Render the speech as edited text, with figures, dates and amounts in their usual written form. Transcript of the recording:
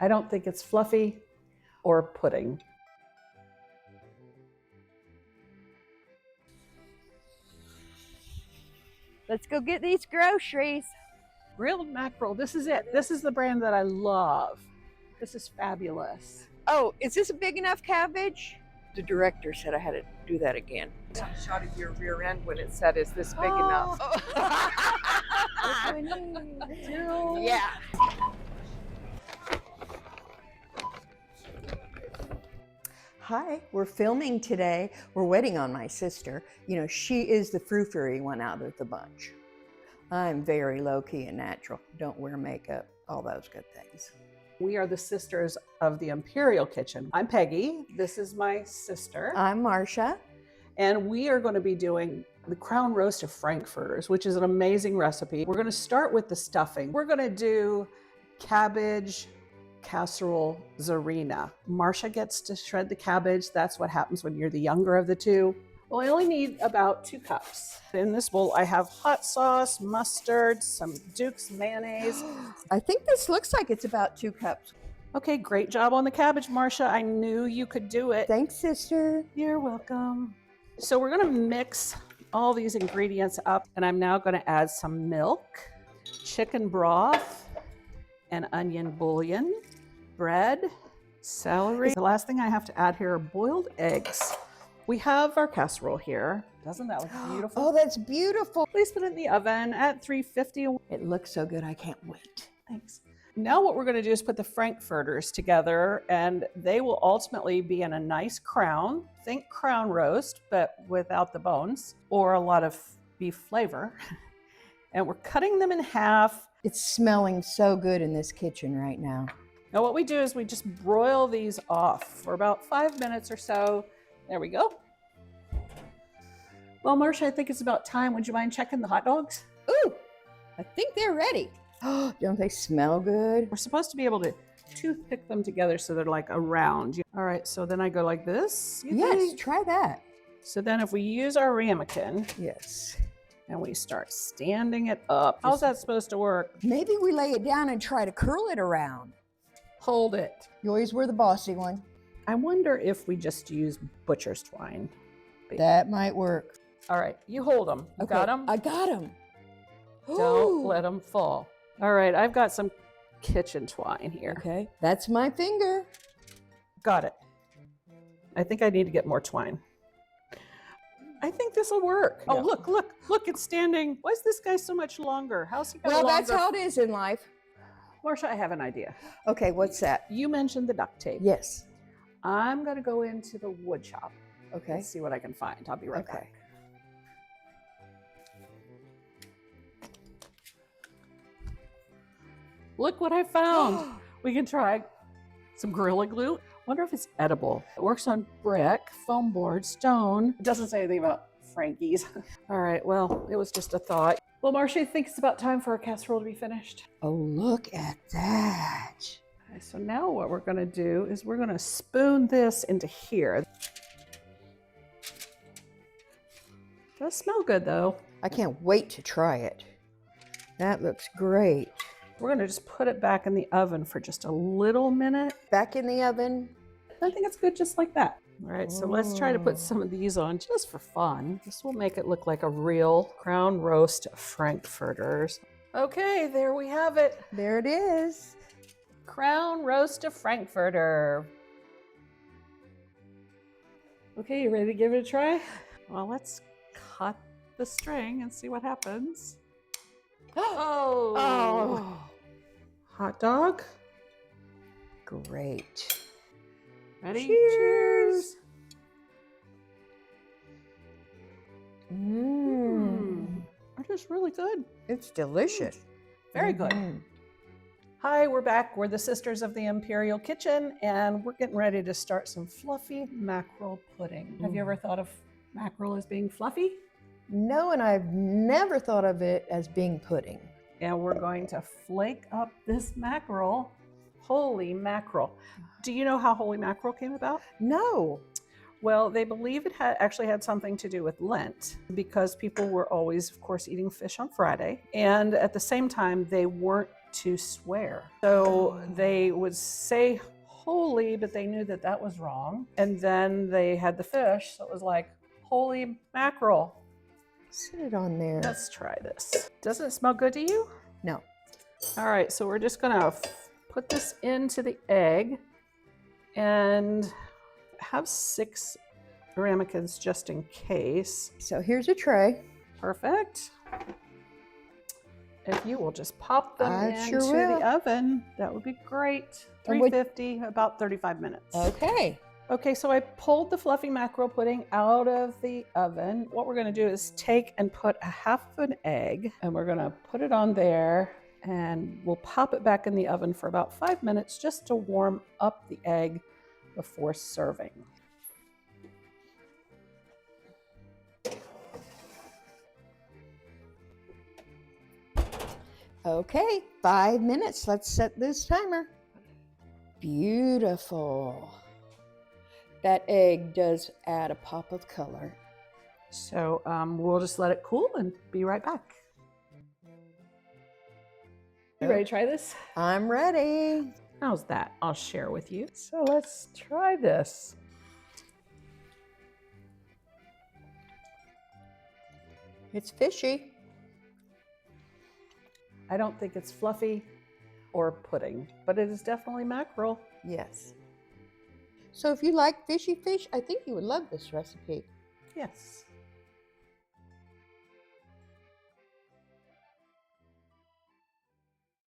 I don't think it's fluffy or pudding. Let's go get these groceries. Grilled mackerel, this is it. This is the brand that I love. This is fabulous. Oh, is this a big enough cabbage? The director said I had to do that again. Shot of your rear end when it said, "Is this big enough?" Yeah. Hi, we're filming today. We're waiting on my sister. You know, she is the frou-frou one out of the bunch. I'm very low-key and natural. Don't wear makeup, all those good things. We are the sisters of the Imperial Kitchen. I'm Peggy. This is my sister. I'm Marcia. And we are going to be doing the crown roast of Frankfurters, which is an amazing recipe. We're going to start with the stuffing. We're going to do Cabbage Casserole Czarina. Marcia gets to shred the cabbage. That's what happens when you're the younger of the two. Well, I only need about 2 cups. In this bowl, I have hot sauce, mustard, some Duke's mayonnaise. I think this looks like it's about 2 cups. Okay, great job on the cabbage, Marcia. I knew you could do it. Thanks, sister. You're welcome. So we're gonna mix all these ingredients up, and I'm now gonna add some milk, chicken broth, and onion bouillon, bread, celery. The last thing I have to add here are boiled eggs. We have our casserole here. Doesn't that look beautiful? Oh, that's beautiful. Please put it in the oven at 350. It looks so good, I can't wait. Thanks. Now what we're going to do is put the Frankfurters together, and they will ultimately be in a nice crown. Think crown roast, but without the bones, or a lot of beef flavor. And we're cutting them in half. It's smelling so good in this kitchen right now. Now what we do is we just broil these off for about 5 minutes or so. There we go. Well, Marcia, I think it's about time. Would you mind checking the hot dogs? Ooh, I think they're ready. Don't they smell good? We're supposed to be able to toothpick them together so they're like a round. All right, so then I go like this. Yes, try that. So then if we use our ramekin Yes. and we start standing it up, how's that supposed to work? Maybe we lay it down and try to curl it around. Hold it. You always were the bossy one. I wonder if we just use butcher's twine. That might work. All right, you hold them. You got them? I got them. Don't let them fall. All right, I've got some kitchen twine here. Okay, that's my finger. Got it. I think I need to get more twine. I think this will work. Yeah. Oh, look, it's standing. Why is this guy so much longer? How's he got Well, longer? that's how it is in life. Marcia, I have an idea. Okay, what's that? You mentioned the duct tape. Yes. I'm going to go into the wood shop Okay. and see what I can find. I'll be right back. Look what I found. We can try some Gorilla Glue. Wonder if it's edible. It works on brick, foam board, stone. It doesn't say anything about Frankie's. All right, well, it was just a thought. Well, Marcia, I think it's about time for our casserole to be finished. Oh, look at that. Okay, so now what we're gonna do is we're gonna spoon this into here. Does smell good though. I can't wait to try it. That looks great. We're gonna just put it back in the oven for just a little minute. Back in the oven. I think it's good just like that. All right, so let's try to put some of these on just for fun. This will make it look like a real crown roast Frankfurters. Okay, there we have it. There it is. Crown roast of Frankfurter. Okay, you ready to give it a try? Well, let's cut the string and see what happens. Oh. Hot dog. Great. Ready? Cheers. That is really good. It's delicious. Very good. Hi, we're back. We're the sisters of the Imperial Kitchen, and we're getting ready to start some fluffy mackerel pudding. Have you ever thought of mackerel as being fluffy? No, and I've never thought of it as being pudding. And we're going to flake up this mackerel. Holy mackerel. Do you know how holy mackerel came about? No. Well, they believe it actually had something to do with Lent because people were always, of course, eating fish on Friday. And at the same time, they weren't to swear. So they would say holy, but they knew that that was wrong. And then they had the fish, so it was like, holy mackerel. Sit it on there. Let's try this. Doesn't it smell good to you? No. All right, so we're just gonna put this into the egg and have 6 ramekins just in case. So here's a tray. Perfect. If you will just pop them I into sure will. the oven, that would be great. And what- 350, about 35 minutes. Okay. Okay, so I pulled the fluffy mackerel pudding out of the oven. What we're gonna do is take and put a half of an egg, and we're gonna put it on there, and we'll pop it back in the oven for about 5 minutes just to warm up the egg before serving. Okay, 5 minutes. Let's set this timer. Beautiful. That egg does add a pop of color. So we'll just let it cool and be right back. You ready to try this? I'm ready. How's that? I'll share with you. So let's try this. It's fishy. I don't think it's fluffy or pudding, but it is definitely mackerel. Yes. So if you like fishy fish, I think you would love this recipe. Yes.